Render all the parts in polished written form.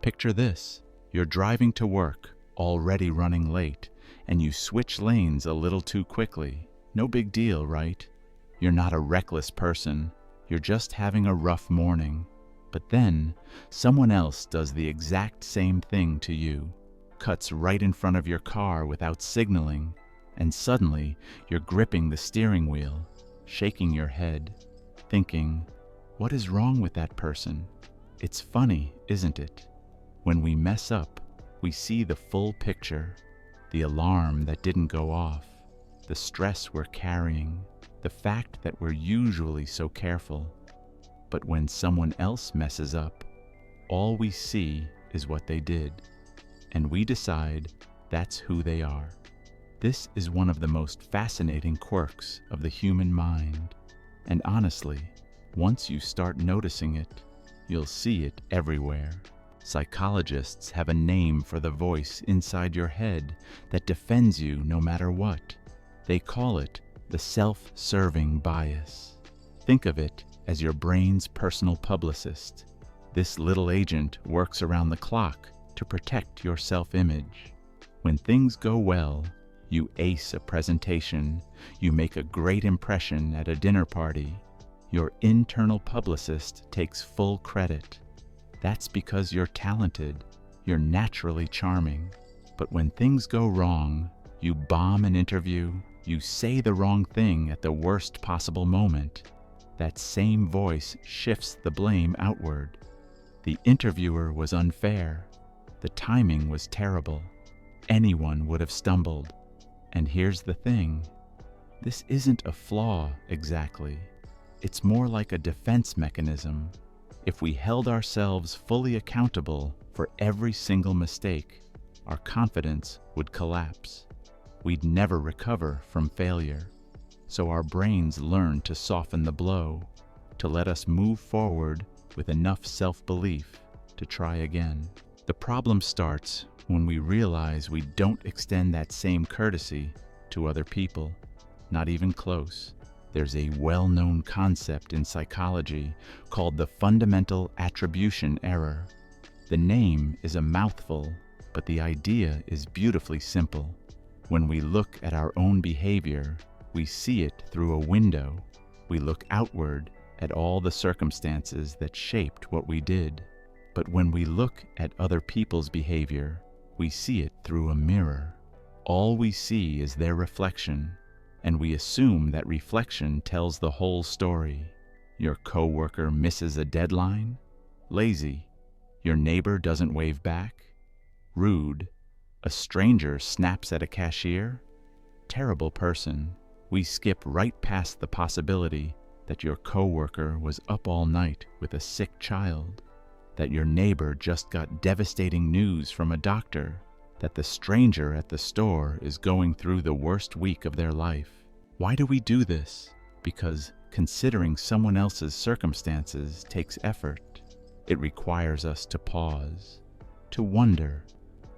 Picture this. You're driving to work, already running late, and you switch lanes a little too quickly. No big deal, right? You're not a reckless person. You're just having a rough morning. But then, someone else does the exact same thing to you, cuts right in front of your car without signaling, and suddenly you're gripping the steering wheel, shaking your head, thinking, what is wrong with that person? It's funny, isn't it? When we mess up, we see the full picture, the alarm that didn't go off, the stress we're carrying, the fact that we're usually so careful. But when someone else messes up, all we see is what they did, and we decide that's who they are. This is one of the most fascinating quirks of the human mind, and honestly, once you start noticing it, you'll see it everywhere. Psychologists have a name for the voice inside your head that defends you no matter what. They call it the self-serving bias. Think of it as your brain's personal publicist. This little agent works around the clock to protect your self-image. When things go well, you ace a presentation, you make a great impression at a dinner party, your internal publicist takes full credit. That's because you're talented, you're naturally charming. But when things go wrong, you bomb an interview, you say the wrong thing at the worst possible moment, that same voice shifts the blame outward. The interviewer was unfair. The timing was terrible. Anyone would have stumbled. And here's the thing. This isn't a flaw exactly. It's more like a defense mechanism. If we held ourselves fully accountable for every single mistake, our confidence would collapse. We'd never recover from failure. So our brains learn to soften the blow, to let us move forward with enough self-belief to try again. The problem starts when we realize we don't extend that same courtesy to other people, not even close. There's a well-known concept in psychology called the fundamental attribution error. The name is a mouthful, but the idea is beautifully simple. When we look at our own behavior, we see it through a window. We look outward at all the circumstances that shaped what we did. But when we look at other people's behavior, we see it through a mirror. All we see is their reflection, and we assume that reflection tells the whole story. Your coworker misses a deadline? Lazy. Your neighbor doesn't wave back? Rude. A stranger snaps at a cashier? Terrible person. We skip right past the possibility that your coworker was up all night with a sick child, that your neighbor just got devastating news from a doctor, that the stranger at the store is going through the worst week of their life. Why do we do this? Because considering someone else's circumstances takes effort. It requires us to pause, to wonder,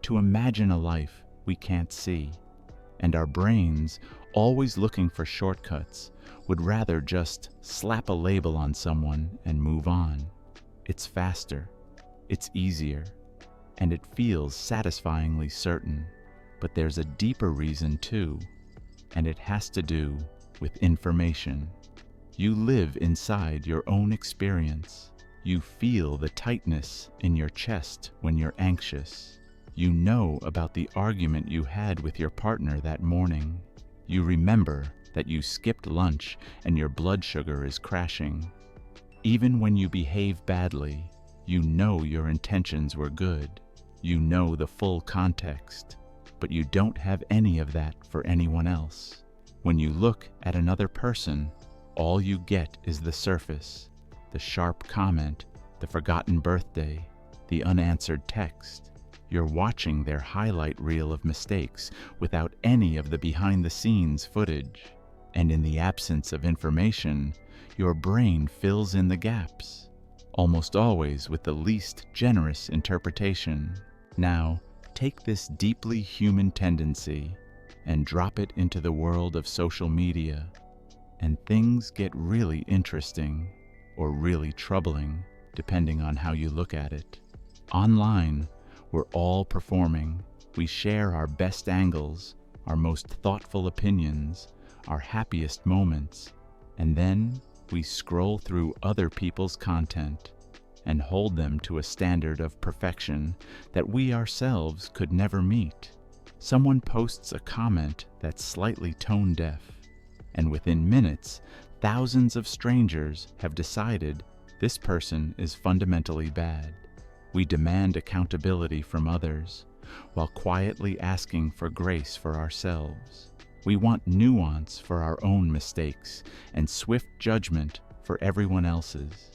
to imagine a life we can't see. And our brains, always looking for shortcuts, would rather just slap a label on someone and move on. It's faster, it's easier, and it feels satisfyingly certain. But there's a deeper reason too, and it has to do with information. You live inside your own experience. You feel the tightness in your chest when you're anxious. You know about the argument you had with your partner that morning. You remember that you skipped lunch and your blood sugar is crashing. Even when you behave badly, you know your intentions were good. You know the full context, but you don't have any of that for anyone else. When you look at another person, all you get is the surface, the sharp comment, the forgotten birthday, the unanswered text. You're watching their highlight reel of mistakes without any of the behind-the-scenes footage. And in the absence of information, your brain fills in the gaps, almost always with the least generous interpretation. Now, take this deeply human tendency and drop it into the world of social media, and things get really interesting, or really troubling, depending on how you look at it. Online, we're all performing. We share our best angles, our most thoughtful opinions, our happiest moments, and then we scroll through other people's content and hold them to a standard of perfection that we ourselves could never meet. Someone posts a comment that's slightly tone deaf, and within minutes, thousands of strangers have decided this person is fundamentally bad. We demand accountability from others, while quietly asking for grace for ourselves. We want nuance for our own mistakes and swift judgment for everyone else's.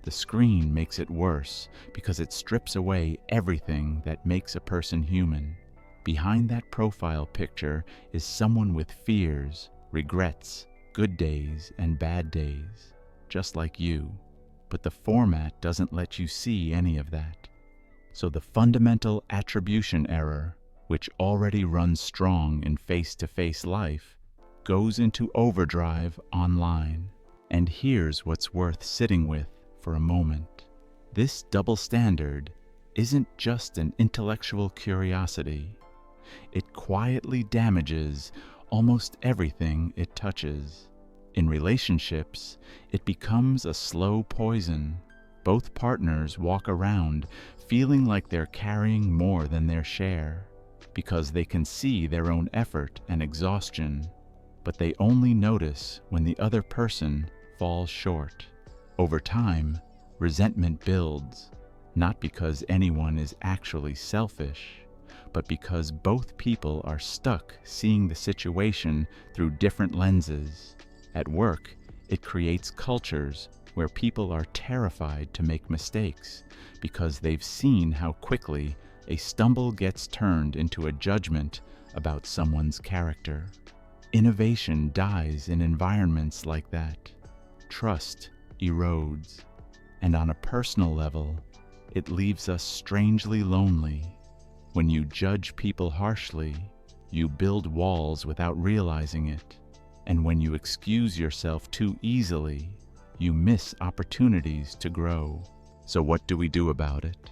The screen makes it worse because it strips away everything that makes a person human. Behind that profile picture is someone with fears, regrets, good days, and bad days, just like you. But the format doesn't let you see any of that. So the fundamental attribution error, which already runs strong in face-to-face life, goes into overdrive online. And here's what's worth sitting with for a moment. This double standard isn't just an intellectual curiosity. It quietly damages almost everything it touches. In relationships, it becomes a slow poison. Both partners walk around feeling like they're carrying more than their share, because they can see their own effort and exhaustion, but they only notice when the other person falls short. Over time, resentment builds, not because anyone is actually selfish, but because both people are stuck seeing the situation through different lenses. At work, it creates cultures where people are terrified to make mistakes because they've seen how quickly a stumble gets turned into a judgment about someone's character. Innovation dies in environments like that. Trust erodes. And on a personal level, it leaves us strangely lonely. When you judge people harshly, you build walls without realizing it. And when you excuse yourself too easily, you miss opportunities to grow. So what do we do about it?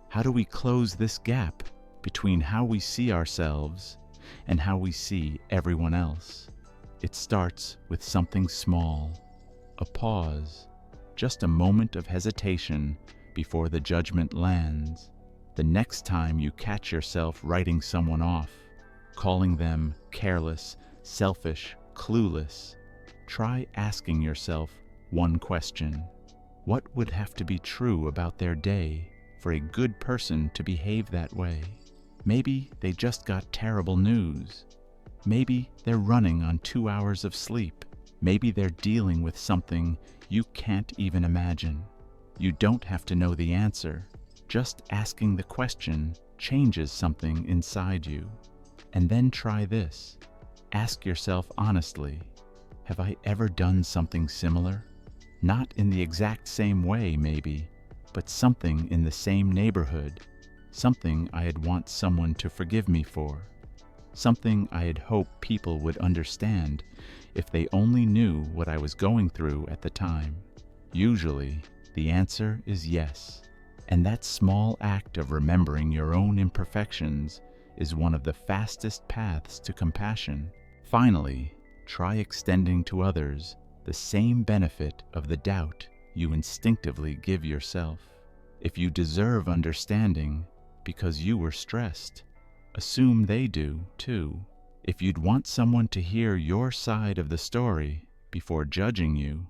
How do we close this gap between how we see ourselves and how we see everyone else? It starts with something small, a pause, just a moment of hesitation before the judgment lands. The next time you catch yourself writing someone off, calling them careless, selfish, clueless, try asking yourself one question. What would have to be true about their day for a good person to behave that way? Maybe they just got terrible news. Maybe they're running on 2 hours of sleep. Maybe they're dealing with something you can't even imagine. You don't have to know the answer. Just asking the question changes something inside you. And then try this. Ask yourself honestly, have I ever done something similar? Not in the exact same way, maybe, but something in the same neighborhood, something I'd want someone to forgive me for, something I'd hope people would understand if they only knew what I was going through at the time. Usually, the answer is yes. And that small act of remembering your own imperfections is one of the fastest paths to compassion. Finally, try extending to others the same benefit of the doubt you instinctively give yourself. If you deserve understanding because you were stressed, assume they do too. If you'd want someone to hear your side of the story before judging you,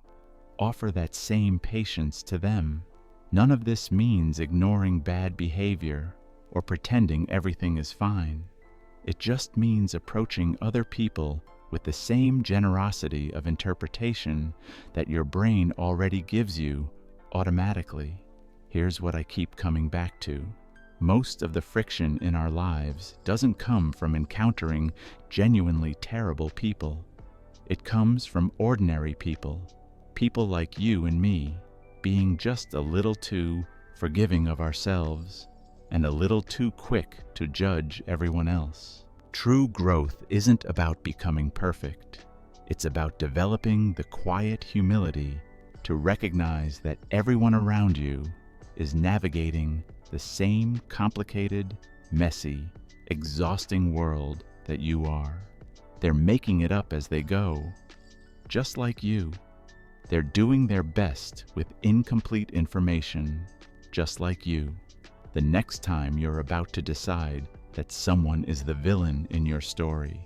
offer that same patience to them. None of this means ignoring bad behavior or pretending everything is fine. It just means approaching other people with the same generosity of interpretation that your brain already gives you automatically. Here's what I keep coming back to. Most of the friction in our lives doesn't come from encountering genuinely terrible people. It comes from ordinary people, people like you and me, being just a little too forgiving of ourselves and a little too quick to judge everyone else. True growth isn't about becoming perfect. It's about developing the quiet humility to recognize that everyone around you is navigating the the same complicated, messy, exhausting world that you are. They're making it up as they go, just like you. They're doing their best with incomplete information, just like you. The next time you're about to decide that someone is the villain in your story,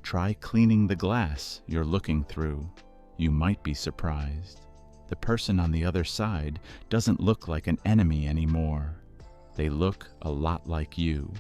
try cleaning the glass you're looking through. You might be surprised. The person on the other side doesn't look like an enemy anymore. They look a lot like you.